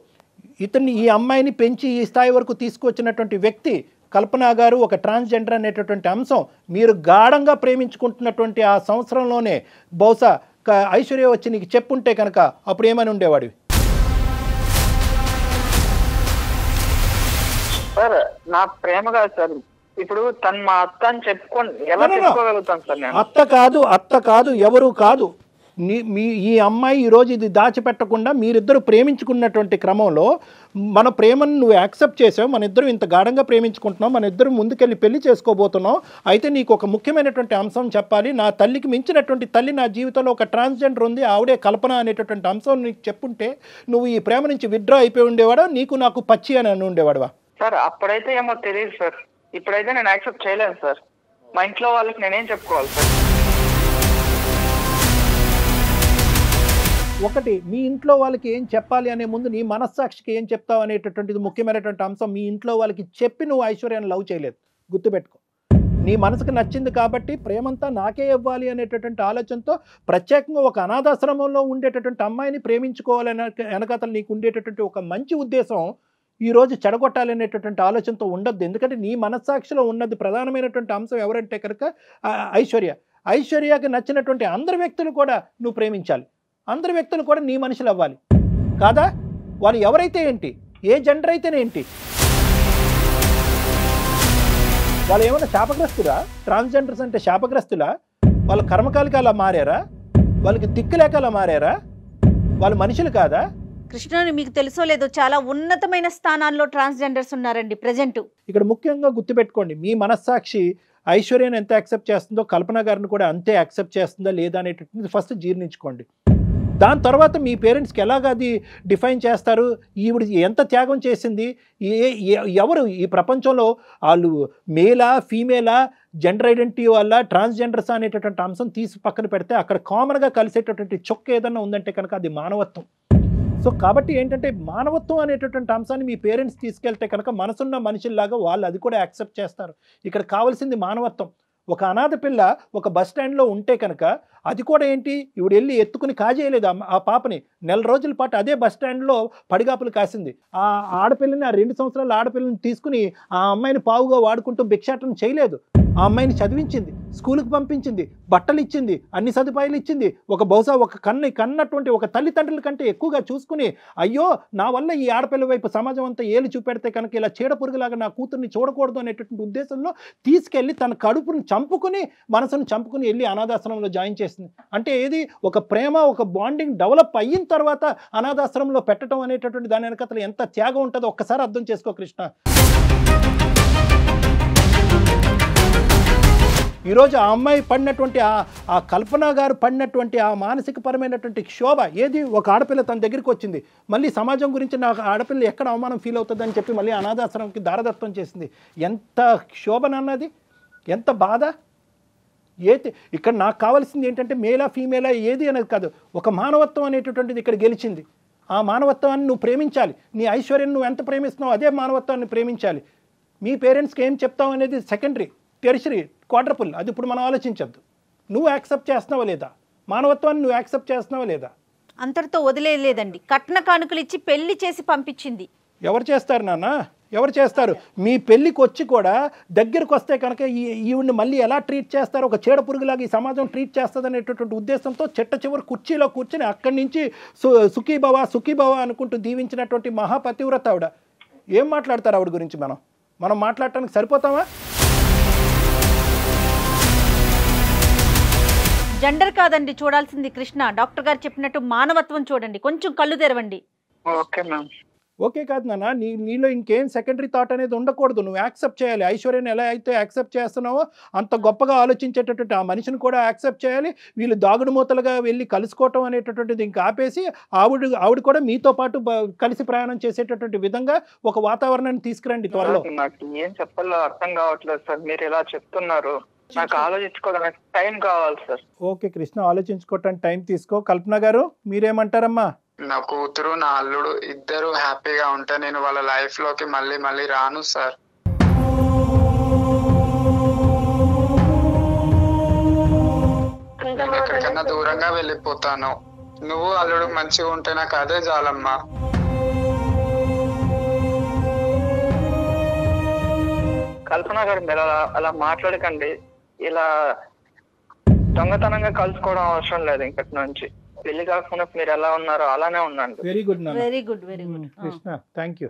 ఈ అమ్మాయిని పెంచి ఈ స్థాయి వరకు తీసుకొచ్చినటువంటి వ్యక్తి కల్పన గారు ఒక ట్రాన్స్జెండర్ అనేటటువంటి అంశం మీరు గాఢంగా ప్రేమించుకుంటున్నటువంటి ఆ సంవత్సరంలోనే బహుశా ఐశ్వర్య వచ్చి నీకు చెప్పుంటే కనుక అప్పుడు ఏమని ఉండేవాడివి? సార్ నా ప్రేమ కాదు సార్, ఇప్పుడు తను మా అత్త అని చెప్పుకొని ఎలా చెప్పుకోగలుగుతాను సార్ నేను? అత్త కాదు ఎవరు కాదు. ఈ అమ్మాయి ఈరోజు ఇది దాచిపెట్టకుండా మీరిద్దరు ప్రేమించుకున్నటువంటి క్రమంలో మన ప్రేమను నువ్వు యాక్సెప్ట్ చేసావు. మన ఇద్దరు ఇంత గాఢంగా ప్రేమించుకుంటున్నాం, మన ఇద్దరు ముందుకెళ్ళి పెళ్లి చేసుకోబోతున్నాం. అయితే నీకు ఒక ముఖ్యమైనటువంటి అంశం చెప్పాలి. నా తల్లికి మించినటువంటి తల్లి నా జీవితంలో ఒక ట్రాన్స్జెండర్ ఉంది, ఆవిడే కల్పన అనేటటువంటి అంశం నీకు చెప్పుంటే నువ్వు ఈ ప్రేమ నుంచి విత్డ్రా అయిపోయి ఉండేవాడా? నీకు నాకు పచ్చి అని ఉండేవాడువా? సార్ అప్పుడైతే ఏమో తెలియదు సార్, ఇప్పుడైతే నేను యాక్సెప్ట్ చేయలేను సార్. మా ఇంట్లో వాళ్ళకి నేనేం చెప్పుకోవాలి సార్? ఒకటి మీ ఇంట్లో వాళ్ళకి ఏం చెప్పాలి అనే ముందు నీ మనస్సాక్షికి ఏం చెప్తావు అనేటటువంటిది ముఖ్యమైనటువంటి అంశం. మీ ఇంట్లో వాళ్ళకి చెప్పి నువ్వు ఐశ్వర్యాన్ని లవ్ చేయలేదు, గుర్తుపెట్టుకో. నీ మనసుకు నచ్చింది కాబట్టి ప్రేమంతా నాకే ఇవ్వాలి అనేటటువంటి ఆలోచనతో ప్రత్యేకంగా ఒక అనాథాశ్రమంలో ఉండేటటువంటి అమ్మాయిని ప్రేమించుకోవాలనే వెనకతలు నీకు ఉండేటటువంటి ఒక మంచి ఉద్దేశం ఈరోజు చెడగొట్టాలనేటటువంటి ఆలోచనతో ఉండొద్దు. ఎందుకంటే నీ మనస్సాక్షిలో ఉన్నది ప్రధానమైనటువంటి అంశం ఎవరంటే కనుక ఐశ్వర్యకి నచ్చినటువంటి అందరి వ్యక్తులు కూడా నువ్వు ప్రేమించాలి, అందరి వ్యక్తులు కూడా నీ మనుషులు అవ్వాలి కాదా? వాళ్ళు ఎవరైతే ఏంటి, ఏ జెండర్ అయితేనేంటి, వాళ్ళు ఏమైనా శాపగ్రస్తురా? ట్రాన్స్జెండర్స్ అంటే శాపగ్రస్తులా? వాళ్ళ కర్మకాలికి అలా మారారా? వాళ్ళకి దిక్కులేక అలా మారారా? వాళ్ళు మనుషులు కాదా? కృష్ణ, మీకు తెలుసో లేదో చాలా ఉన్నతమైన స్థానాల్లో ట్రాన్స్జెండర్స్ ఉన్నారండి ప్రజెంట్. ఇక్కడ ముఖ్యంగా గుర్తుపెట్టుకోండి, మీ మనస్సాక్షి ఐశ్వర్యను ఎంత యాక్సెప్ట్ చేస్తుందో కల్పన గారిని కూడా అంతే యాక్సెప్ట్ చేస్తుందా లేదా అనేటటువంటిది ఫస్ట్ జీర్ణించుకోండి. దాని తర్వాత మీ పేరెంట్స్కి ఎలాగ అది డిఫైన్ చేస్తారు, ఈవిడ ఎంత త్యాగం చేసింది, ఎవరు ఈ ప్రపంచంలో వాళ్ళు మేలా ఫీమేలా, జెండర్ ఐడెంటిటీ వల్ల ట్రాన్స్జెండర్స్ అనేటటువంటి అంశం తీసి పక్కన పెడితే అక్కడ కామన్గా కలిసేటటువంటి చొక్క ఏదన్నా ఉందంటే కనుక అది మానవత్వం. సో కాబట్టి ఏంటంటే మానవత్వం అనేటటువంటి అంశాన్ని మీ పేరెంట్స్ తీసుకెళ్తే కనుక మనసున్న మనుషుల్లాగా వాళ్ళు అది కూడా యాక్సెప్ట్ చేస్తారు. ఇక్కడ కావాల్సింది మానవత్వం. ఒక అనాథ పిల్ల ఒక బస్ స్టాండ్లో ఉంటే కనుక అది కూడా ఏంటి, ఇవిడ వెళ్ళి ఎత్తుకుని కాజేయలేదు ఆ పాపని. 4 నెలల రోజుల పాటు అదే బస్ స్టాండ్లో పడిగాపులు కాసింది. ఆ ఆడపిల్లని, ఆ 2 సంవత్సరాల ఆడపిల్లని తీసుకుని ఆ అమ్మాయిని పావుగా వాడుకుంటూ భిక్షాటన చేయలేదు. ఆ అమ్మాయిని చదివించింది, స్కూల్కి పంపించింది, బట్టలు ఇచ్చింది, అన్ని సదుపాయాలు ఇచ్చింది. బహుశా ఒక కన్నటువంటి ఒక తల్లిదండ్రుల కంటే ఎక్కువగా చూసుకుని, అయ్యో నా వల్ల ఈ ఆడపిల్ల వైపు సమాజం అంతా ఏలు చూపెడితే కనుక ఇలా చీడపురుగులాగా నా కూతుర్ని చూడకూడదు అనేటటువంటి ఉద్దేశంలో తీసుకెళ్ళి తన కడుపును చంపుకుని, మనసును చంపుకుని వెళ్ళి అనాథాశ్రమంలో జాయిన్ చేసింది. అంటే ఏది, ఒక ప్రేమ, ఒక బాండింగ్ డెవలప్ అయిన తర్వాత అనాథాశ్రమంలో పెట్టడం అనేటటువంటి దాని వెనకతలు ఎంత త్యాగం ఉంటుందో ఒక్కసారి అర్థం చేసుకో కృష్ణ. ఈరోజు ఆ అమ్మాయి పడినటువంటి ఆ కల్పన గారు పడినటువంటి ఆ మానసికపరమైనటువంటి క్షోభ ఏది, ఒక ఆడపిల్ల తన దగ్గరికి వచ్చింది, మళ్ళీ సమాజం గురించి నాకు ఆడపిల్ల ఎక్కడ అవమానం ఫీల్ అవుతుందని చెప్పి మళ్ళీ అనాథాశ్రమంకి దారదత్తం చేసింది. ఎంత క్షోభనన్నది, ఎంత బాధ. ఇక్కడ నాకు కావాల్సింది ఏంటంటే మేలా ఫీమేలా ఏది అనేది కాదు, ఒక మానవత్వం అనేటటువంటిది ఇక్కడ గెలిచింది. ఆ మానవత్వాన్ని నువ్వు ప్రేమించాలి. నీ ఐశ్వర్యం నువ్వు ఎంత ప్రేమిస్తున్నావు అదే మానవత్వాన్ని ప్రేమించాలి. మీ పేరెంట్స్కి ఏం చెప్తావు అనేది సెకండరీ, టెరిషరీ, క్వాడ్రపుల్, అది ఇప్పుడు మనం ఆలోచించద్దు. నువ్వు యాక్సెప్ట్ చేస్తున్నావా లేదా, మానవత్వాన్ని నువ్వు యాక్సెప్ట్ చేస్తున్నావా లేదా? అంతటితో వదిలేదండి. కట్న కానుకలు ఇచ్చి పెళ్లి చేసి పంపించింది. ఎవరు చేస్తారు నాన్న, ఎవరు చేస్తారు? మీ పెళ్ళికి వచ్చి కూడా దగ్గరకు వస్తే కనుక ఈవిడ్ని మళ్ళీ ఎలా ట్రీట్ చేస్తారో, ఒక చీడపురుగులాగా ఈ సమాజం ట్రీట్ చేస్తుంది అనేటటువంటి ఉద్దేశంతో చివరి కుర్చీలో కూర్చొని అక్కడి నుంచి సుఖీభవ అనుకుంటూ దీవించినటువంటి మహాపతివ్రత ఆవిడ. ఏం మాట్లాడతారు ఆవిడ గురించి? మనం మాట్లాడటానికి సరిపోతామా? జెండర్ కాదండి చూడాల్సింది కృష్ణ, డాక్టర్ గారు చెప్పినట్టు మానవత్వం చూడండి, కొంచెం కళ్ళు తెరవండి. ఓకే కాదు నాన్న, నీలో ఇంకేం సెకండరీ థాట్ అనేది ఉండకూడదు. నువ్వు యాక్సెప్ట్ చేయాలి. ఐశ్వర్యని ఎలా అయితే యాక్సెప్ట్ చేస్తున్నావో అంత గొప్పగా ఆలోచించేటటువంటి ఆ మనిషిని కూడా యాక్సెప్ట్ చేయాలి. వీళ్ళు దాగుడు మూతలుగా వెళ్ళి కలుసుకోవటం అనేటటువంటిది ఇంకా ఆపేసి ఆవిడ కూడా మీతో పాటు కలిసి ప్రయాణం చేసేటటువంటి విధంగా ఒక వాతావరణాన్ని తీసుకురండి త్వరలో. నాకు ఏం చెప్పాలో అర్థం కావట్లేదు సార్, మీరు ఇలా చెప్తున్నారు. నాకు ఆలోచించుకోవడానికి టైం కావాలి సార్. ఓకే కృష్ణ, ఆలోచించుకోవటానికి టైం తీసుకో. కల్పన గారు మీరేమంటారమ్మా? నా కూతురు నా అల్లుడు ఇద్దరు హ్యాపీగా ఉంటే నేను వాళ్ళ లైఫ్ లోకి మళ్ళీ రాను సార్. నేను ఎక్కడికన్నా దూరంగా వెళ్ళిపోతాను. నువ్వు అల్లుడు మంచిగా ఉంటే నాకు అదే చాలమ్మా. కల్పన గారు మీరు అలా మాట్లాడకండి. ఇలా దొంగతనంగా కలుసుకోవడం అవసరం లేదు. ఇంకటి నుంచి పెళ్లి కాకుండా మీరు ఎలా ఉన్నారో అలానే ఉండండి. Very good very good very good Krishna, thank you.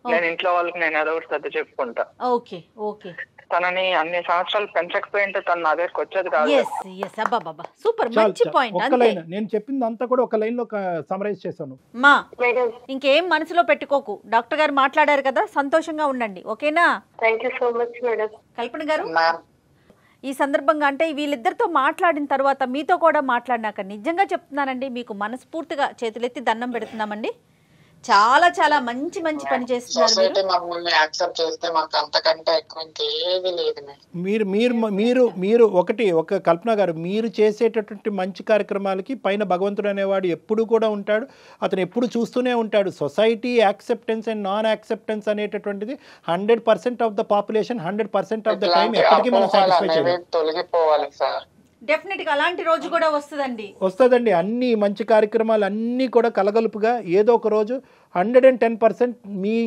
నేను ఇంట్లో వాళ్ళకి నేను ఏదో ఒకటి సర్ది చెప్పుకుంటా. Okay okay. తనని అన్ని సంవత్సరాలు పెంచకపోయింటే తను నా దగ్గరికి వచ్చేది కాదు. సూపర్, మంచి పాయింట్. నేను చెప్పింది అంతా కూడా ఒక లైన్ లో సమరైజ్ చేశాను. మా ఇంకేం మనసులో పెట్టుకోకు, డాక్టర్ గారు మాట్లాడారు కదా, సంతోషంగా ఉండండి. ఓకేనా? Thank you so much madam. Kalpana garu, ఈ సందర్భంగా అంటే వీళ్ళిద్దరితో మాట్లాడిన తర్వాత మీతో కూడా మాట్లాడినాక నిజంగా చెప్తున్నానండి, మీకు మనస్ఫూర్తిగా చేతులెత్తి దండం పెడుతున్నామండి. చాలా చాలా మంచి మంచి పని చేస్తున్నారు సొసైటీ మమ్మల్ని యాక్సెప్ట్ చేస్తే మాకు అంతకంటే ఎక్కువ ఇంకేది లేదు. మీరు మీరు మీరు మీరు ఒక కల్పన గారు, మీరు చేసేటటువంటి మంచి కార్యక్రమాలకి పైన భగవంతుడు అనేవాడు ఎప్పుడు కూడా ఉంటాడు. అతను ఎప్పుడు చూస్తూనే ఉంటాడు. Society acceptance and non acceptance అనేటటువంటిది 100% of the population 100% of the time ఎప్పటికీ మనం సాటిస్ఫై చేయలేం. తొలగిపోవాలి సార్. డెఫినెట్ గా అలాంటి రోజు కూడా వస్తుందండి. అన్ని మంచి కార్యక్రమాలు అన్నీ కూడా కలగలుపుగా ఏదో ఒక రోజు 110%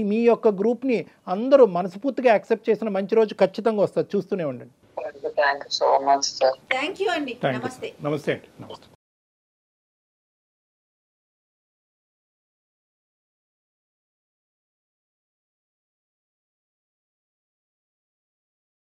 మీ యొక్క గ్రూప్ని అందరూ మనస్ఫూర్తిగా యాక్సెప్ట్ చేసిన మంచి రోజు ఖచ్చితంగా వస్తుంది. చూస్తూనే ఉండండి. Thank you so much sir. Thank you అండి. నమస్తే. నమస్తే అండి. నమస్తే.